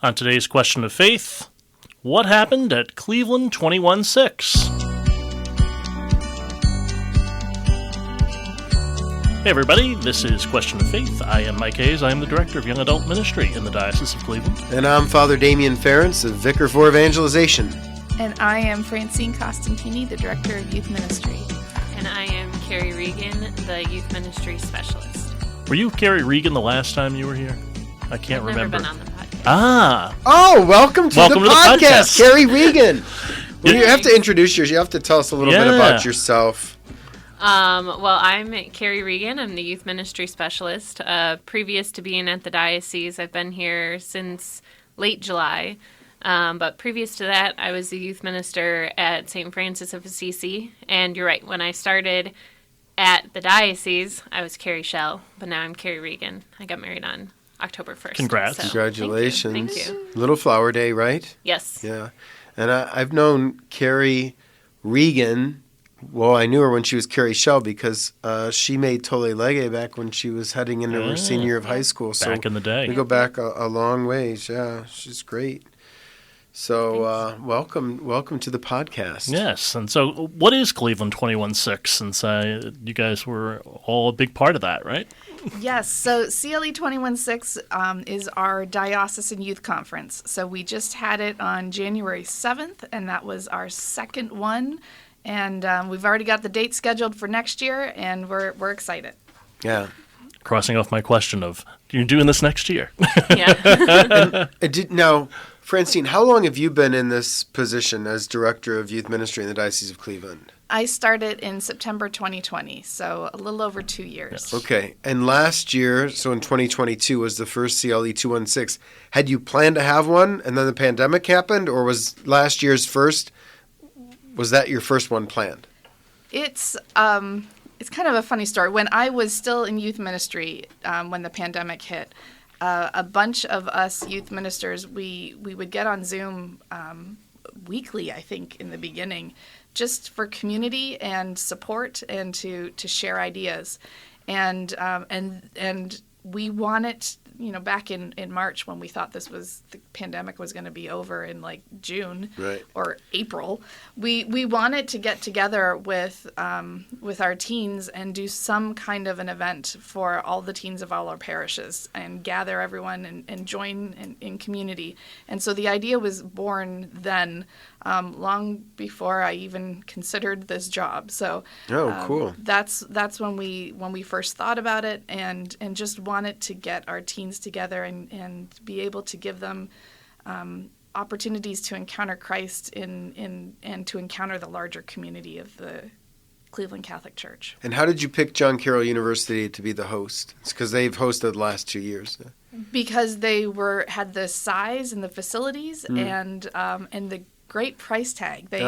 On today's question of faith, what happened at Cleveland 21-6? Hey everybody, this is Question of Faith. I am Mike Hayes. I am the Director of Young Adult Ministry in the Diocese of Cleveland. And I'm Father Damian Ferentz, the Vicar for Evangelization. And I am Francine Costantini, the Director of Youth Ministry. And I am Carrie Reagan, the Youth Ministry Specialist. Were you Carrie Reagan the last time you were here? I can't remember. I've never been on the podcast. Oh, welcome to the podcast, Carrie Reagan. Well, you have to introduce yourself. You have to tell us a little bit about yourself. Well, I'm Carrie Reagan. I'm the Youth Ministry Specialist. Previous to being at the diocese, I've been here since late July. But previous to that, I was the youth minister at St. Francis of Assisi. And you're right, when I started at the diocese, I was Carrie Schell, but now I'm Carrie Reagan. I got married on October 1st. Congrats. So, Congratulations. Thank you. Little Flower Day, right? Yes. Yeah. And I've known Carrie Reagan. Well, I knew her when she was Carrie Schell because she made Tolle Lege back when she was heading into her senior year of high school. So back in the day. We go back a long ways. Yeah, she's great. So welcome to the podcast. Yes, and so what is Cleveland 21-6, since you guys were all a big part of that, right? Yes, so CLE 21-6 is our diocesan youth conference. So we just had it on January 7th, and that was our second one. And we've already got the date scheduled for next year, and we're excited. Yeah. Crossing off my question of, you're doing this next year. Yeah. Now, Francine, how long have you been in this position as Director of Youth Ministry in the Diocese of Cleveland? I started in September 2020, so a little over 2 years. Yes. Okay. And last year, so in 2022, was the first CLE 216. Had you planned to have one, and then the pandemic happened, or was last year's first, was that your first one planned? It's kind of a funny story. When I was still in youth ministry, when the pandemic hit, a bunch of us youth ministers, we would get on Zoom weekly, I think, in the beginning, just for community and support and to share ideas. And we wanted, back in March when we thought the pandemic was going to be over in like June or April, we wanted to get together with our teens and do some kind of an event for all the teens of all our parishes and gather everyone and join in community. And so the idea was born then, long before I even considered this job. So cool. That's when we first thought about it and just wanted to get our teens together and be able to give them opportunities to encounter Christ and to encounter the larger community of the Cleveland Catholic Church. And how did you pick John Carroll University to be the host? It's because they've hosted the last 2 years. Because they had the size and the facilities and the great price tag. They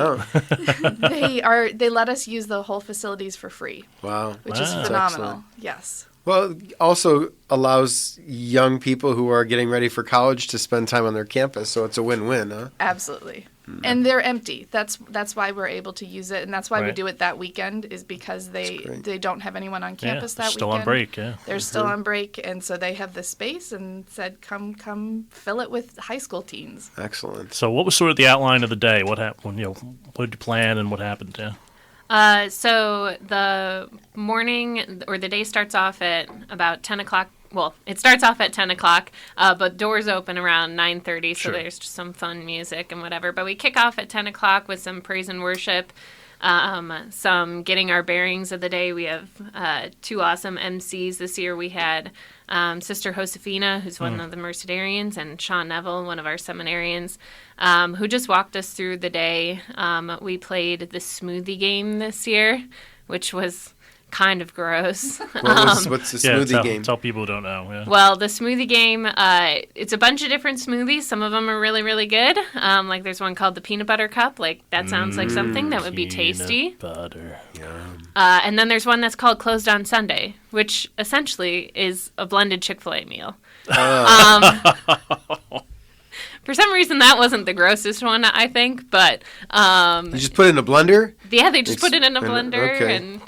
let us use the whole facilities for free. Wow. Which is phenomenal. Yes. Well, it also allows young people who are getting ready for college to spend time on their campus, so it's a win-win, huh? Absolutely. And they're empty. That's why we're able to use it, and that's why we do it that weekend, is because they don't have anyone on campus that weekend. Still on break, yeah. They're still on break, and so they have the space and said, come fill it with high school teens. Excellent. So what was sort of the outline of the day? What happened? What did you plan and what happened? Yeah. So the morning or the day starts off at about 10 o'clock. Well, it starts off at 10 o'clock, but doors open around 9:30, so there's just some fun music and whatever. But we kick off at 10 o'clock with some praise and worship, some getting our bearings of the day. We have two awesome MCs this year. We had Sister Josefina, who's one of the Mercedarians, and Sean Neville, one of our seminarians, who just walked us through the day. We played the smoothie game this year, which was kind of gross. What's the smoothie game? Tell people who don't know. Yeah. Well, the smoothie game, it's a bunch of different smoothies. Some of them are really, really good. Like there's one called the Peanut Butter Cup. Like that sounds like something that would be tasty. Peanut butter. Yum. And then there's one that's called Closed on Sunday, which essentially is a blended Chick-fil-A meal. For some reason, that wasn't the grossest one, I think, but... you just put it in a blender? Yeah, they just put it in a blender and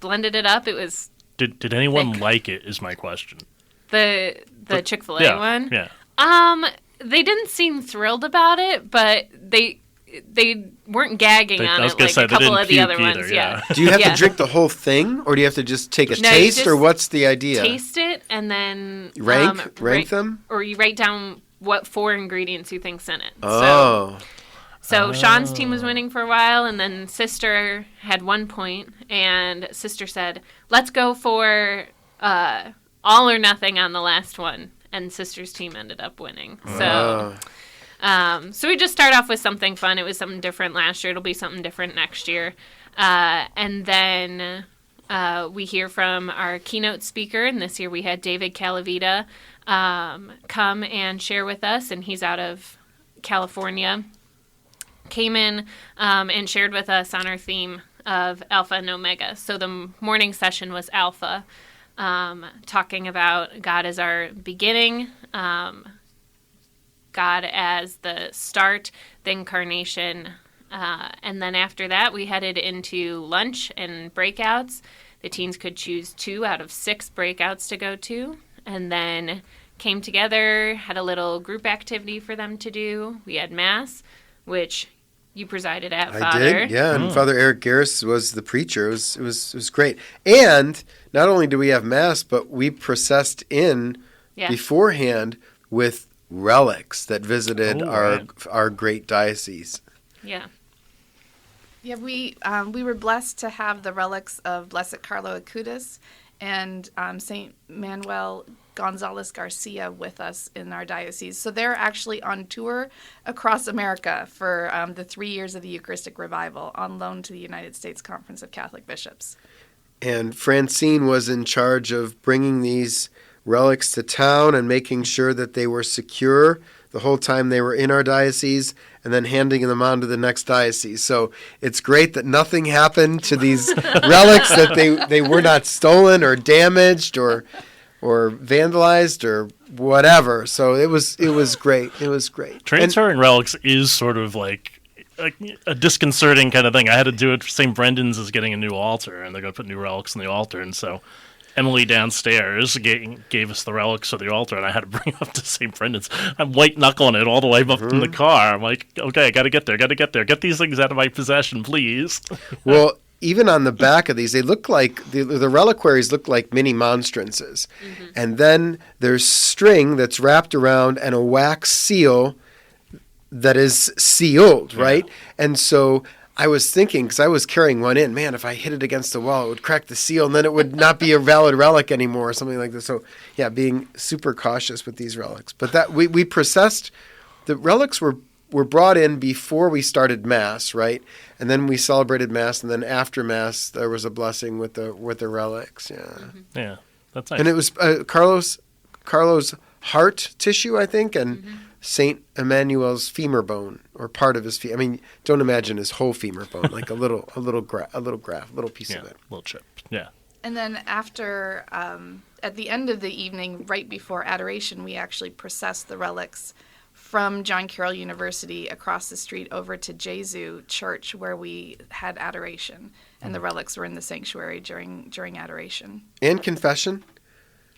blended it up. It was Did anyone thick. like it, is my question. The Chick-fil-A one? Yeah. They didn't seem thrilled about it, but they weren't gagging on it like a couple of the other ones. Yeah. Do you have to drink the whole thing, or do you have to just take a taste, or what's the idea? Taste it and then rank them, or you write down what 4 ingredients you think's in it. Oh. So Sean's team was winning for a while, and then Sister had 1 point, and Sister said, "Let's go for all or nothing on the last one," and Sister's team ended up winning. So. So we just start off with something fun. It was something different last year. It'll be something different next year. And then we hear from our keynote speaker. And this year we had David Calavita come and share with us. And he's out of California. Came in and shared with us on our theme of Alpha and Omega. So the morning session was Alpha, talking about God as our beginning, God as the start, the incarnation, and then after that we headed into lunch and breakouts. The teens could choose 2 out of 6 breakouts to go to, and then came together, had a little group activity for them to do. We had Mass, which you presided at, Father. I did, yeah, and Father Eric Garris was the preacher. It was great. And not only did we have Mass, but we processed in beforehand with relics that visited our great diocese. Yeah. Yeah, we were blessed to have the relics of Blessed Carlo Acutis and St. Manuel Gonzalez Garcia with us in our diocese. So they're actually on tour across America for the 3 years of the Eucharistic Revival, on loan to the United States Conference of Catholic Bishops. And Francine was in charge of bringing these relics to town and making sure that they were secure the whole time they were in our diocese, and then handing them on to the next diocese. So it's great that nothing happened to these relics, that they were not stolen or damaged or vandalized or whatever. So it was great. It was great. Transferring relics is sort of like a disconcerting kind of thing. I had to do it for St. Brendan's is getting a new altar, and they're going to put new relics on the altar, and so Emily downstairs gave us the relics of the altar, and I had to bring it up to St. Brendan's. I'm white-knuckling it all the way up in the car. I'm like, okay, I got to get there. Get these things out of my possession, please. Well, even on the back of these, they look like, the reliquaries look like mini monstrances. Mm-hmm. And then there's string that's wrapped around and a wax seal that is sealed, right? And so I was thinking, because I was carrying one in, man, if I hit it against the wall, it would crack the seal, and then it would not be a valid relic anymore, or something like this. So, yeah, being super cautious with these relics. But that we processed, the relics were brought in before we started Mass, right? And then we celebrated Mass, and then after Mass, there was a blessing with the relics. Yeah, yeah, that's nice. And it was Carlo's heart tissue, I think, and Saint Emmanuel's femur bone, or part of his femur. I mean, don't imagine his whole femur bone, like a little graft, a little piece of it, a little chip. Yeah. And then after, at the end of the evening, right before adoration, we actually processed the relics from John Carroll University across the street over to Jesu Church, where we had adoration, and the relics were in the sanctuary during adoration. And confession.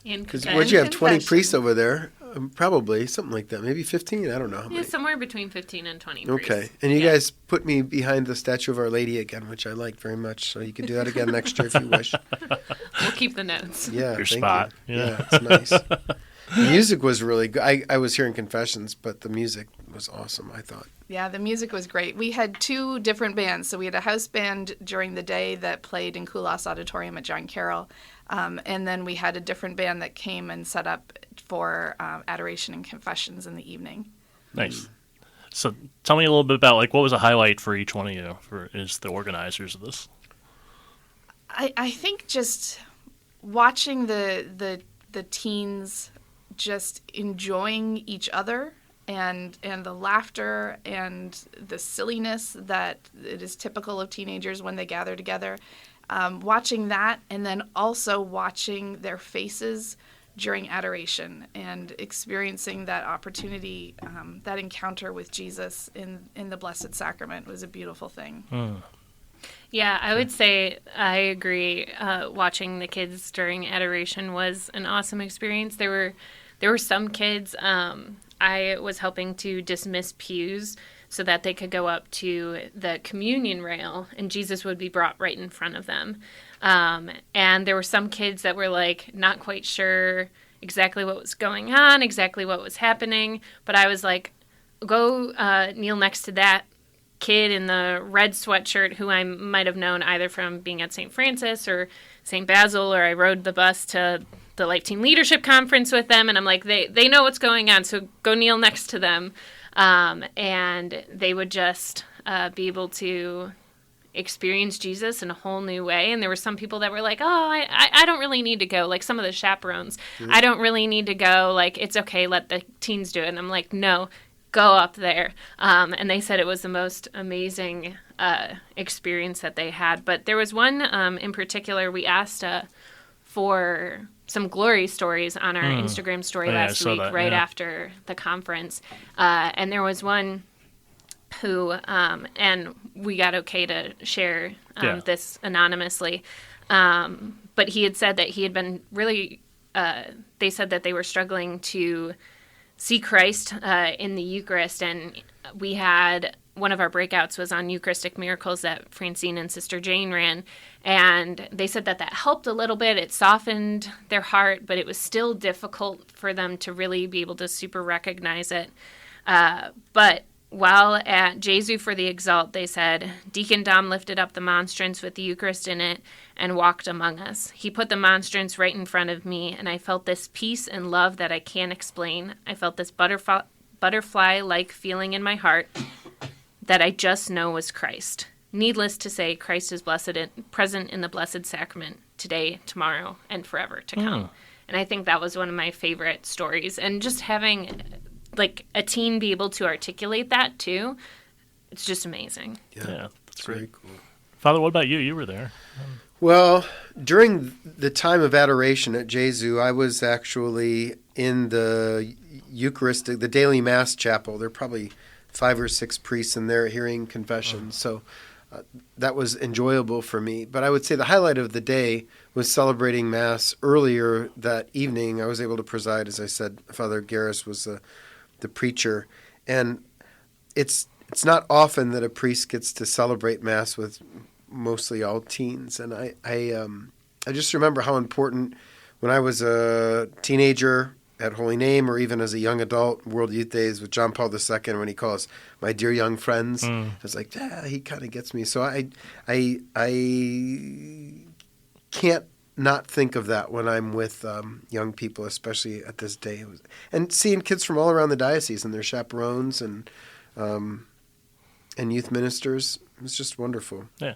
Because would you have 20 priests over there? Probably, something like that. Maybe 15? I don't know. Yeah, somewhere between 15 and 20 priests. Okay. And you guys put me behind the statue of Our Lady again, which I liked very much. So you can do that again next year if you wish. We'll keep the notes. Yeah, your spot. You. Yeah, it's nice. The music was really good. I was hearing confessions, but the music was awesome, I thought. Yeah, the music was great. We had 2 different bands. So we had a house band during the day that played in Koulas Auditorium at John Carroll. And then we had a different band that came and set up for adoration and confessions in the evening. Nice. So tell me a little bit about, like, what was a highlight for each one of you as the organizers of this? I think just watching the teens just enjoying each other and the laughter and the silliness that it is typical of teenagers when they gather together. Watching that, and then also watching their faces during adoration and experiencing that opportunity, that encounter with Jesus in the Blessed Sacrament was a beautiful thing. Yeah, I would say I agree. Watching the kids during adoration was an awesome experience. There were some kids. I was helping to dismiss pews so that they could go up to the communion rail and Jesus would be brought right in front of them. And there were some kids that were like not quite sure exactly what was going on, exactly what was happening. But I was like, go kneel next to that kid in the red sweatshirt who I might have known either from being at St. Francis or St. Basil, or I rode the bus to the Life Team Leadership Conference with them. And I'm like, they know what's going on, so go kneel next to them. And they would just be able to experience Jesus in a whole new way. And there were some people that were like, oh, I don't really need to go. Like some of the chaperones, I don't really need to go. Like, it's okay, let the teens do it. And I'm like, no, go up there. And they said it was the most amazing experience that they had. But there was one in particular, we asked for some glory stories on our Instagram story last week, after the conference. And there was one who, and we got okay to share this anonymously, but he had said that he had been really, they said that they were struggling to see Christ in the Eucharist, and we had, one of our breakouts was on Eucharistic miracles that Francine and Sister Jane ran, and they said that helped a little bit. It softened their heart, but it was still difficult for them to really be able to super recognize it. But while at Jesu for the Exalt, they said, Deacon Dom lifted up the monstrance with the Eucharist in it and walked among us. He put the monstrance right in front of me, and I felt this peace and love that I can't explain. I felt this butterfly-like feeling in my heart that I just know was Christ. Needless to say, Christ is present in the Blessed Sacrament today, tomorrow, and forever to come. And I think that was one of my favorite stories. And just having like a teen be able to articulate that too, it's just amazing. Yeah, that's very great. cool. Father, what about you? You were there. Well, during the time of adoration at Jesu, I was actually in the Eucharistic, the daily Mass chapel. There are probably 5 or 6 priests in there hearing confession. So that was enjoyable for me. But I would say the highlight of the day was celebrating Mass earlier that evening. I was able to preside, as I said. Father Garris was the preacher. And it's not often that a priest gets to celebrate Mass with mostly all teens. And I just remember how important, when I was a teenager at Holy Name, or even as a young adult, World Youth Days with John Paul II, when he calls my dear young friends, I was like, yeah, he kind of gets me. So I can't not think of that when I'm with young people, especially at this day. And seeing kids from all around the diocese and their chaperones and youth ministers, it was just wonderful. Yeah.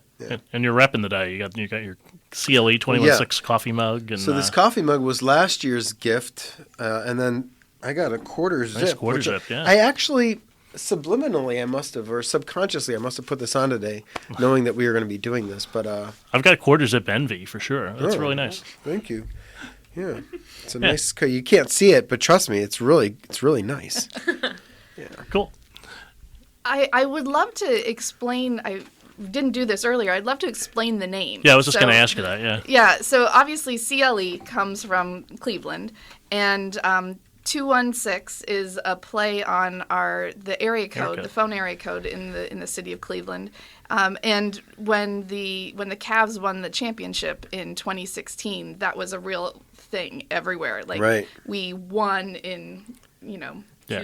And you're repping the day. You got your CLE 21/6 coffee mug. And so this coffee mug was last year's gift, and then I got a quarter zip. Nice quarter zip, yeah. I actually, subliminally, or subconsciously, I must have put this on today, knowing that we were going to be doing this. But I've got a quarter zip envy for sure. That's really nice. Thank you. Yeah, it's a nice. You can't see it, but trust me, it's really nice. Yeah. Cool. I would love to explain. I didn't do this earlier. I'd love to explain the name. Yeah, I was just going to ask you that. Yeah. Yeah. So obviously CLE comes from Cleveland, and 216 is a play on the area code, the phone area code in the city of Cleveland. And when the Cavs won the championship in 2016, that was a real thing everywhere. Like we won in 216. Yeah.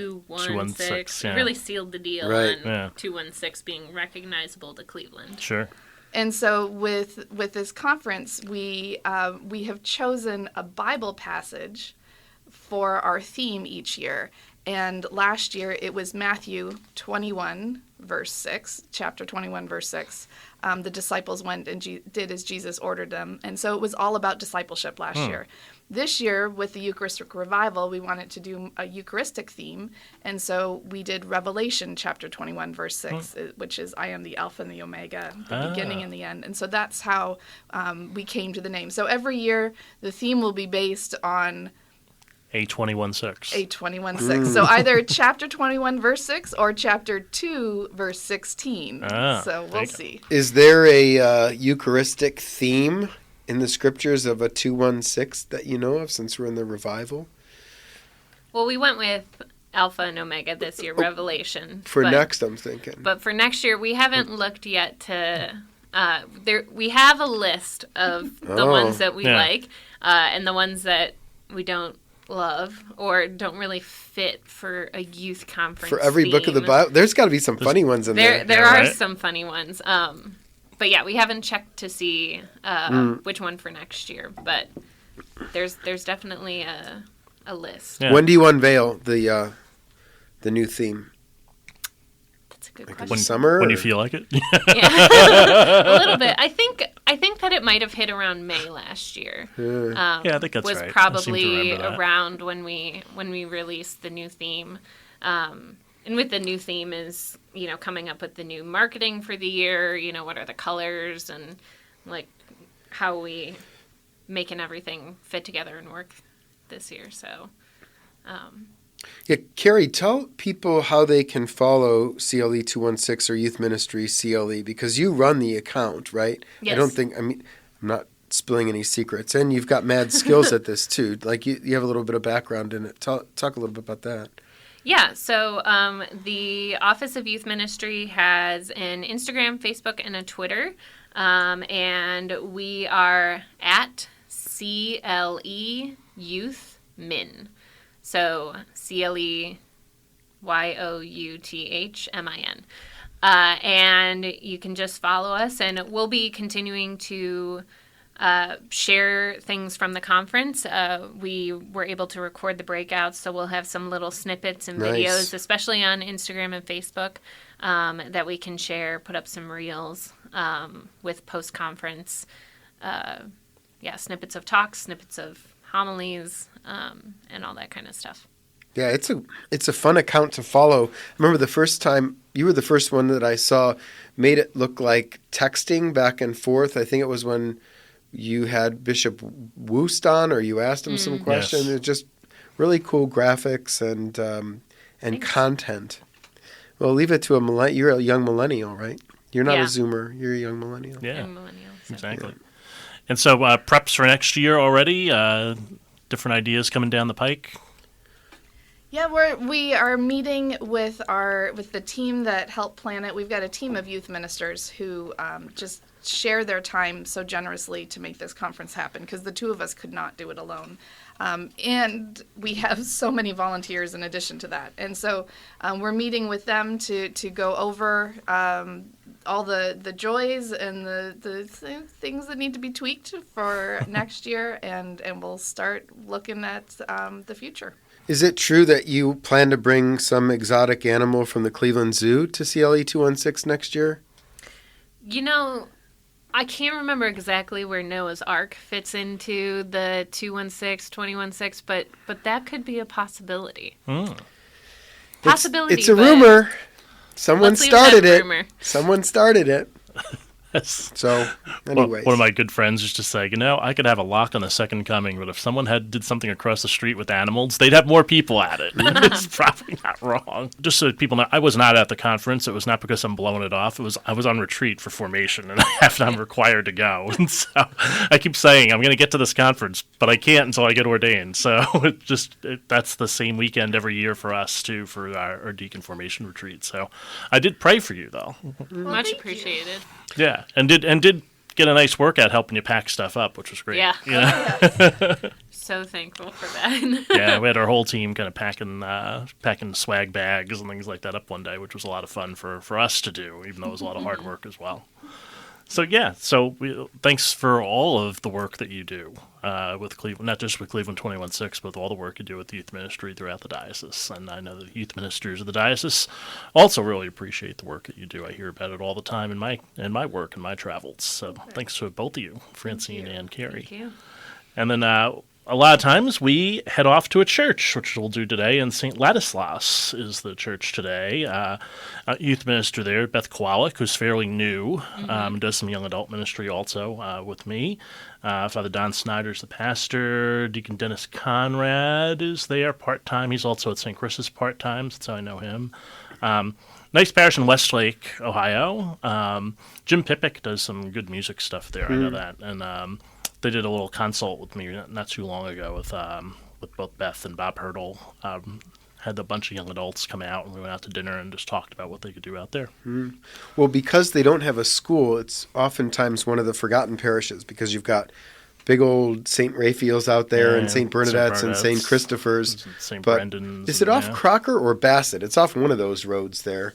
Really sealed the deal on 216 being recognizable to Cleveland. Sure. And so with this conference, we have chosen a Bible passage for our theme each year. And last year it was Matthew 21, verse 6, chapter 21, verse 6. The disciples went and did as Jesus ordered them. And so it was all about discipleship last year. This year, with the Eucharistic Revival, we wanted to do a Eucharistic theme. And so we did Revelation chapter 21, verse 6, which is, I am the Alpha and the Omega, the beginning and the end. And so that's how we came to the name. So every year, the theme will be based on A21:6. A21:6. So either chapter 21, verse 6, or chapter 2, verse 16. So we'll see. Is there a Eucharistic theme in the scriptures of a 216 that you know of, since we're in the revival? Well, we went with Alpha and Omega this year, Revelation. For next, I'm thinking. But for next year, we haven't looked yet to. We have a list of the ones that we like, and the ones that we don't love or don't really fit for a youth conference. For every book of the Bible, there's got to be some funny ones in there. There are some funny ones. But yeah, we haven't checked to see which one for next year. But there's definitely a list. Yeah. When do you unveil the new theme? That's a good question. Summer? When you feel like it? Yeah. A little bit. I think that it might have hit around May last year. Yeah, I think that's was right. Probably around when we released the new theme. And with the new theme is, coming up with the new marketing for the year, what are the colors and like how we making everything fit together and work this year. So, yeah, Carrie, tell people how they can follow CLE 216 or Youth Ministry CLE, because you run the account, right? Yes. I'm not spilling any secrets, and you've got mad skills at this too. Like you have a little bit of background in it. Talk a little bit about that. Yeah, so the Office of Youth Ministry has an Instagram, Facebook, and a Twitter, and we are at CLE Youth Min. So CLE YOUTHMIN. And you can just follow us, and we'll be continuing to share things from the conference. We were able to record the breakouts, so we'll have some little snippets and videos, especially on Instagram and Facebook, that we can share, put up some reels with post-conference, snippets of talks, snippets of homilies, and all that kind of stuff. Yeah, it's a fun account to follow. I remember the first time, you were the first one that I saw, made it look like texting back and forth. I think it was when you had Bishop Woost on, or you asked him some questions. Yes. It's just really cool graphics and content. Well, leave it to you're a young millennial, right? You're not a Zoomer. You're a young millennial. Yeah, young millennial, so. Exactly. Yeah. And so preps for next year already? Different ideas coming down the pike? Yeah, we are meeting with the team that helped plan it. We've got a team of youth ministers who just share their time so generously to make this conference happen, because the two of us could not do it alone. And we have so many volunteers in addition to that. And so we're meeting with them to go over all the joys and the things that need to be tweaked for next year, and we'll start looking at the future. Is it true that you plan to bring some exotic animal from the Cleveland Zoo to CLE 216 next year? I can't remember exactly where Noah's Ark fits into the 216, 216, but that could be a possibility. Possibility. It's a rumor. Someone started it. Rumor. Someone started it. So, anyway. One of my good friends used to say, I could have a lock on the second coming, but if someone did something across the street with animals, they'd have more people at it. It's probably not wrong. Just so people know, I was not at the conference. It was not because I'm blowing it off. I was on retreat for formation, and I'm required to go. And so I keep saying, I'm going to get to this conference, but I can't until I get ordained. So that's the same weekend every year for us, too, for our deacon formation retreat. So I did pray for you, though. Much appreciated. Yeah, and did get a nice workout helping you pack stuff up, which was great. Yeah. So thankful for that. Yeah, we had our whole team kind of packing swag bags and things like that up one day, which was a lot of fun for us to do, even though it was a lot of hard work as well. So thanks for all of the work that you do with Cleveland, not just with Cleveland 216, but with all the work you do with the youth ministry throughout the diocese. And I know the youth ministers of the diocese also really appreciate the work that you do. I hear about it all the time in my work and my travels. So thanks to both of you, Francine and Carrie. Thank you. And then a lot of times we head off to a church, which we'll do today, and St. Ladislas is the church today. Youth minister there, Beth Kowalik, who's fairly new, does some young adult ministry also with me. Father Don Snyder's the pastor. Deacon Dennis Conrad is there part-time. He's also at St. Chris's part-time, that's how I know him. Nice parish in Westlake, Ohio. Jim Pippick does some good music stuff there, I know that. And they did a little consult with me not too long ago with both Beth and Bob Hurdle, had a bunch of young adults come out, and we went out to dinner and just talked about what they could do out there. Well, because they don't have a school, it's oftentimes one of the forgotten parishes because you've got big old St. Raphael's out there and St. Bernadette's and St. Christopher's. St. But Brendan's. is it off Crocker or Bassett? It's off one of those roads there.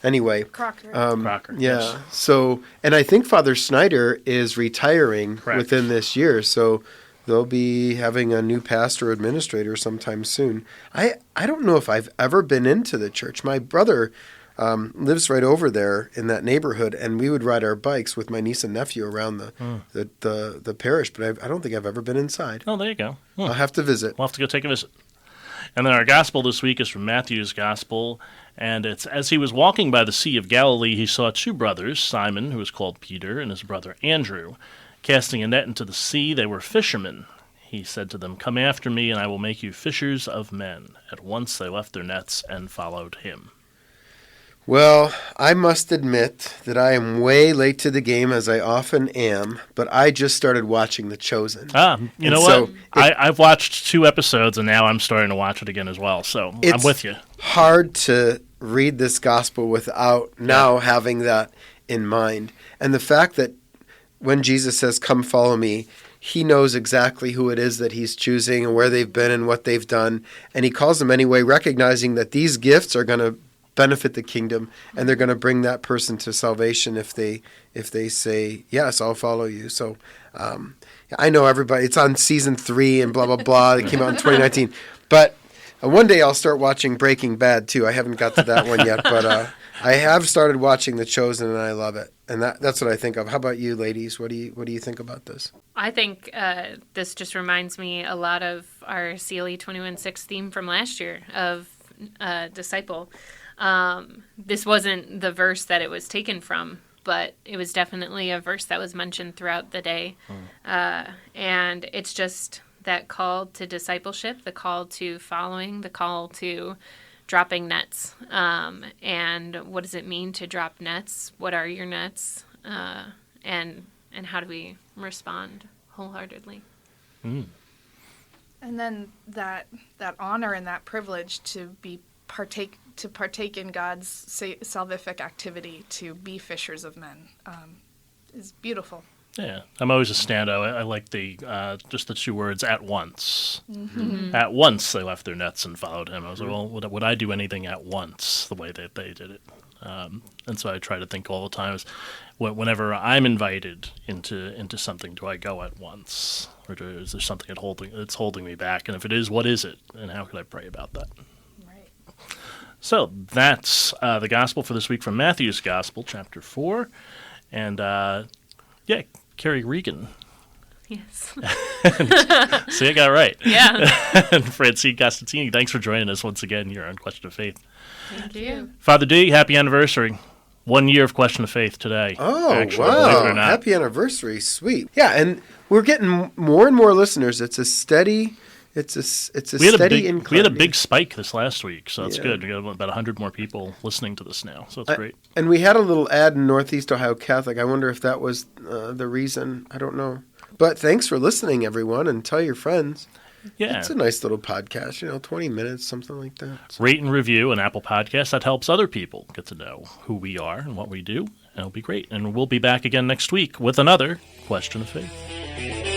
Anyway. Crocker. Crocker. Yeah. Yes. So, and I think Father Snyder is retiring Correct. within this year. So they'll be having a new pastor administrator sometime soon. I don't know if I've ever been into the church. My brother lives right over there in that neighborhood, and we would ride our bikes with my niece and nephew around the parish, but I don't think I've ever been inside. Oh, there you go. I'll have to visit. We'll have to go take a visit. And then our gospel this week is from Matthew's gospel, and it's, as he was walking by the Sea of Galilee, he saw two brothers, Simon, who was called Peter, and his brother Andrew, casting a net into the sea. They were fishermen. He said to them, "Come after me, and I will make you fishers of men." At once they left their nets and followed him. Well, I must admit that I am way late to the game, as I often am, but I just started watching The Chosen. You know what? I've watched 2 episodes, and now I'm starting to watch it again as well, so I'm with you. It's hard to read this gospel without now having that in mind. And the fact that when Jesus says, "Come follow me," he knows exactly who it is that he's choosing and where they've been and what they've done. And he calls them anyway, recognizing that these gifts are going to benefit the kingdom, and they're going to bring that person to salvation if they say, "Yes, I'll follow you." So I know everybody, it's on season 3 and blah, blah, blah. It came out in 2019. But one day I'll start watching Breaking Bad too. I haven't got to that one yet, but I have started watching The Chosen, and I love it. And that's what I think of. How about you, ladies? What do you think about this? I think this just reminds me a lot of our CLE 21-6 theme from last year of disciple. This wasn't the verse that it was taken from, but it was definitely a verse that was mentioned throughout the day. And it's just that call to discipleship, the call to following, the call to dropping nets. And what does it mean to drop nets? What are your nets? And how do we respond wholeheartedly? And then that honor and that privilege to partake in God's salvific activity, to be fishers of men, is beautiful. Yeah, I'm always a standout. I like the just the 2 words, "at once." Mm-hmm. At once they left their nets and followed him. I was like, well, would I do anything at once the way that they did it? And so I try to think all the time is, whenever I'm invited into something, do I go at once? Or is there something that's holding me back? And if it is, what is it? And how could I pray about that? Right. So that's the gospel for this week from Matthew's Gospel, chapter 4. And Carrie Reagan. Yes. See, I got it right. Yeah. And Francine Costantini, thanks for joining us once again here on Question of Faith. Thank you. Father D, happy anniversary. 1 year of Question of Faith today. Oh, actually, believe it or wow. not. Happy anniversary. Sweet. Yeah, and we're getting more and more listeners. It's a steady incline. We had a big spike this last week, so that's Yeah. good. We got about 100 more people listening to this now, so it's great. And we had a little ad in Northeast Ohio Catholic. I wonder if that was the reason. I don't know. But thanks for listening, everyone, and tell your friends. Yeah. It's a nice little podcast, 20 minutes, something like that. So. Rate and review an Apple Podcast. That helps other people get to know who we are and what we do, and it'll be great. And we'll be back again next week with another Question of Faith.